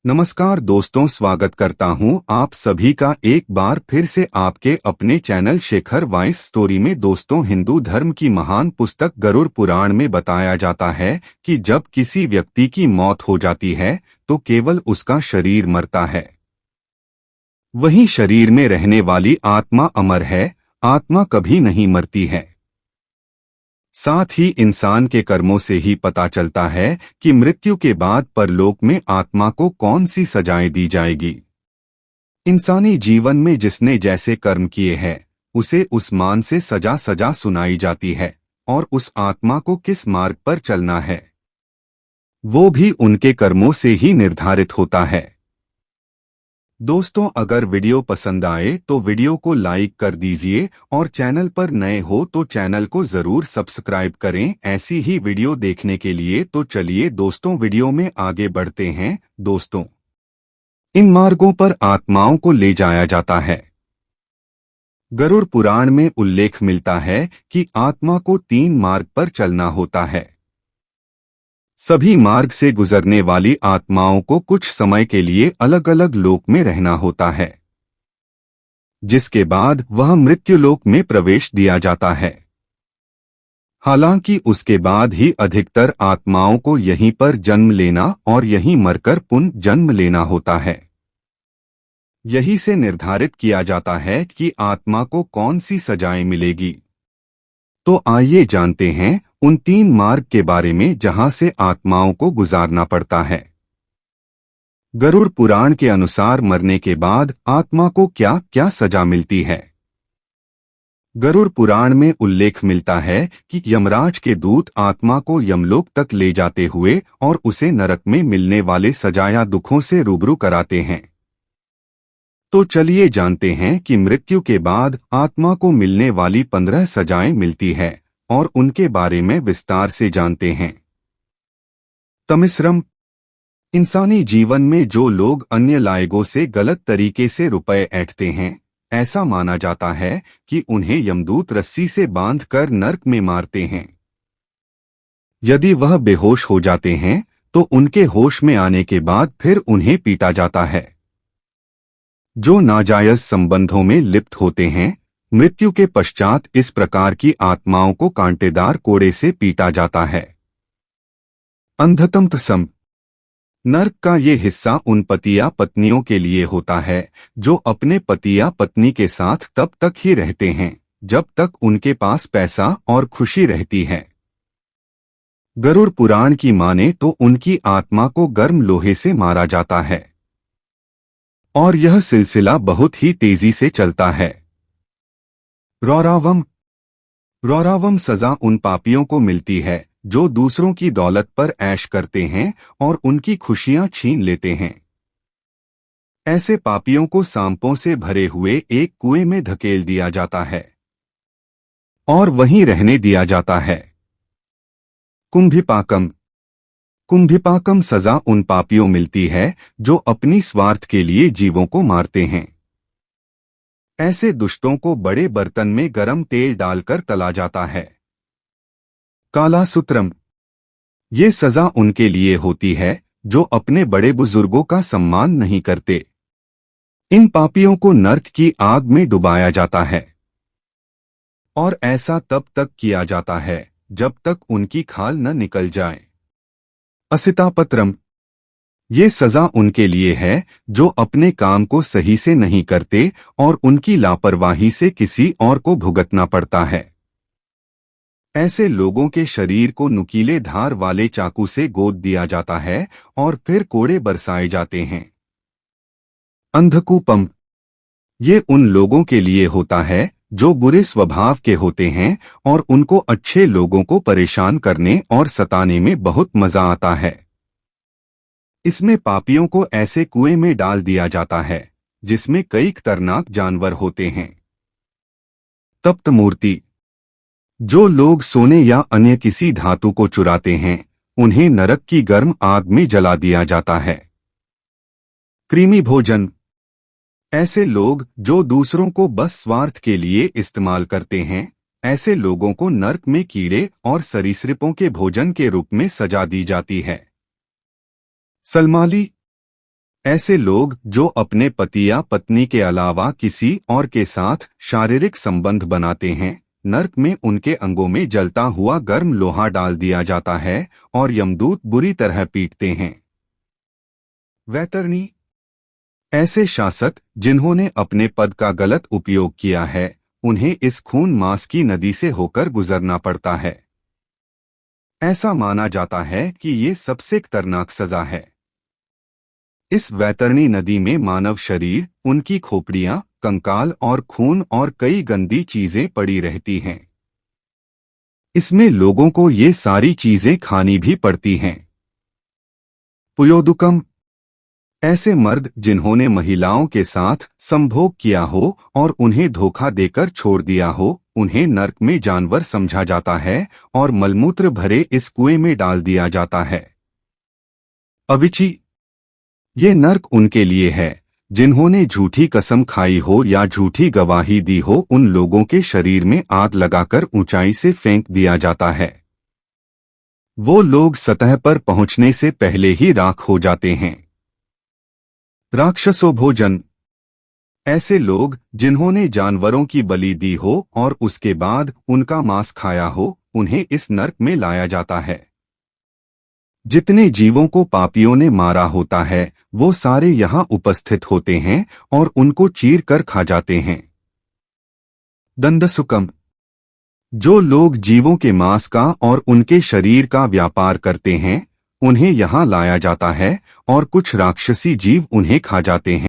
नमस्कार दोस्तों, स्वागत करता हूं आप सभी का एक बार फिर से आपके अपने चैनल शेखर वाइस स्टोरी में। दोस्तों, हिंदू धर्म की महान पुस्तक गरुड़ पुराण में बताया जाता है कि जब किसी व्यक्ति की मौत हो जाती है तो केवल उसका शरीर मरता है, वहीं शरीर में रहने वाली आत्मा अमर है। आत्मा कभी नहीं मरती है। साथ ही इंसान के कर्मों से ही पता चलता है कि मृत्यु के बाद परलोक में आत्मा को कौन सी सजाएं दी जाएगी। इंसानी जीवन में जिसने जैसे कर्म किए हैं उसे उस मान से सजा सजा सुनाई जाती है, और उस आत्मा को किस मार्ग पर चलना है वो भी उनके कर्मों से ही निर्धारित होता है। दोस्तों, अगर वीडियो पसंद आए तो वीडियो को लाइक कर दीजिए और चैनल पर नए हो तो चैनल को जरूर सब्सक्राइब करें ऐसी ही वीडियो देखने के लिए। तो चलिए दोस्तों, वीडियो में आगे बढ़ते हैं। दोस्तों, इन मार्गों पर आत्माओं को ले जाया जाता है। गरुड़ पुराण में उल्लेख मिलता है कि आत्मा को 3 मार्ग पर चलना होता है। सभी मार्ग से गुजरने वाली आत्माओं को कुछ समय के लिए अलग अलग लोक में रहना होता है, जिसके बाद वह मृत्युलोक में प्रवेश दिया जाता है। हालांकि उसके बाद ही अधिकतर आत्माओं को यहीं पर जन्म लेना और यहीं मरकर पुनः जन्म लेना होता है। यही से निर्धारित किया जाता है कि आत्मा को कौन सी सजाएं मिलेगी। तो आइए जानते हैं उन 3 मार्ग के बारे में जहां से आत्माओं को गुजारना पड़ता है। गरुड़ पुराण के अनुसार मरने के बाद आत्मा को क्या क्या सजा मिलती है। गरुड़ पुराण में उल्लेख मिलता है कि यमराज के दूत आत्मा को यमलोक तक ले जाते हुए और उसे नरक में मिलने वाले सजा या दुखों से रूबरू कराते हैं। तो चलिए जानते हैं कि मृत्यु के बाद आत्मा को मिलने वाली 15 सजाएं मिलती है और उनके बारे में विस्तार से जानते हैं। तमिश्रम। इंसानी जीवन में जो लोग अन्य लायगों से गलत तरीके से रुपए ऐंठते हैं, ऐसा माना जाता है कि उन्हें यमदूत रस्सी से बांधकर नरक में मारते हैं। यदि वह बेहोश हो जाते हैं तो उनके होश में आने के बाद फिर उन्हें पीटा जाता है। जो नाजायज संबंधों में लिप्त होते हैं, मृत्यु के पश्चात इस प्रकार की आत्माओं को कांटेदार कोड़े से पीटा जाता है। अंधतम। नरक का ये हिस्सा उन पति या पत्नियों के लिए होता है जो अपने पति या पत्नी के साथ तब तक ही रहते हैं जब तक उनके पास पैसा और खुशी रहती है। गरुड़ पुराण की माने तो उनकी आत्मा को गर्म लोहे से मारा जाता है और यह सिलसिला बहुत ही तेजी से चलता है। रौरावम सजा उन पापियों को मिलती है जो दूसरों की दौलत पर ऐश करते हैं और उनकी खुशियां छीन लेते हैं। ऐसे पापियों को सांपों से भरे हुए एक कुएं में धकेल दिया जाता है और वहीं रहने दिया जाता है। कुंभिपाकम सजा उन पापियों मिलती है जो अपनी स्वार्थ के लिए जीवों को मारते हैं। ऐसे दुष्टों को बड़े बर्तन में गरम तेल डालकर तला जाता है। कालासूत्रम। ये सजा उनके लिए होती है जो अपने बड़े बुजुर्गों का सम्मान नहीं करते। इन पापियों को नरक की आग में डुबाया जाता है और ऐसा तब तक किया जाता है जब तक उनकी खाल न निकल जाए। असितापत्रम। ये सजा उनके लिए है जो अपने काम को सही से नहीं करते और उनकी लापरवाही से किसी और को भुगतना पड़ता है। ऐसे लोगों के शरीर को नुकीले धार वाले चाकू से गोद दिया जाता है और फिर कोड़े बरसाए जाते हैं। अंधकूपम। ये उन लोगों के लिए होता है जो बुरे स्वभाव के होते हैं और उनको अच्छे लोगों को परेशान करने और सताने में बहुत मजा आता है। इसमें पापियों को ऐसे कुएं में डाल दिया जाता है जिसमें कई खतरनाक जानवर होते हैं। तप्त मूर्ति। जो लोग सोने या अन्य किसी धातु को चुराते हैं उन्हें नरक की गर्म आग में जला दिया जाता है। कृमि भोजन। ऐसे लोग जो दूसरों को बस स्वार्थ के लिए इस्तेमाल करते हैं, ऐसे लोगों को नरक में कीड़े और सरीसृपों के भोजन के रूप में सजा दी जाती है। सलमाली। ऐसे लोग जो अपने पति या पत्नी के अलावा किसी और के साथ शारीरिक संबंध बनाते हैं, नर्क में उनके अंगों में जलता हुआ गर्म लोहा डाल दिया जाता है और यमदूत बुरी तरह पीटते हैं। वैतरणी। ऐसे शासक जिन्होंने अपने पद का गलत उपयोग किया है, उन्हें इस खून मांस की नदी से होकर गुजरना पड़ता है। ऐसा माना जाता है कि ये सबसे खतरनाक सजा है। इस वैतरणी नदी में मानव शरीर, उनकी खोपड़ियां, कंकाल और खून और कई गंदी चीजें पड़ी रहती हैं। इसमें लोगों को ये सारी चीजें खानी भी पड़ती हैं। पुयोदुकम। ऐसे मर्द जिन्होंने महिलाओं के साथ संभोग किया हो और उन्हें धोखा देकर छोड़ दिया हो, उन्हें नर्क में जानवर समझा जाता है और मलमूत्र भरे इस कुएं में डाल दिया जाता है। अविची। ये नर्क उनके लिए है जिन्होंने झूठी कसम खाई हो या झूठी गवाही दी हो। उन लोगों के शरीर में आग लगाकर ऊंचाई से फेंक दिया जाता है। वो लोग सतह पर पहुंचने से पहले ही राख हो जाते हैं। राक्षसो भोजन। ऐसे लोग जिन्होंने जानवरों की बलि दी हो और उसके बाद उनका मांस खाया हो, उन्हें इस नर्क में लाया जाता है। जितने जीवों को पापियों ने मारा होता है, वो सारे यहाँ उपस्थित होते हैं और उनको चीर कर खा जाते हैं। दंडसुकम। जो लोग जीवों के मांस का और उनके शरीर का व्यापार करते हैं, उन्हें यहाँ लाया जाता है और कुछ राक्षसी जीव उन्हें खा जाते हैं।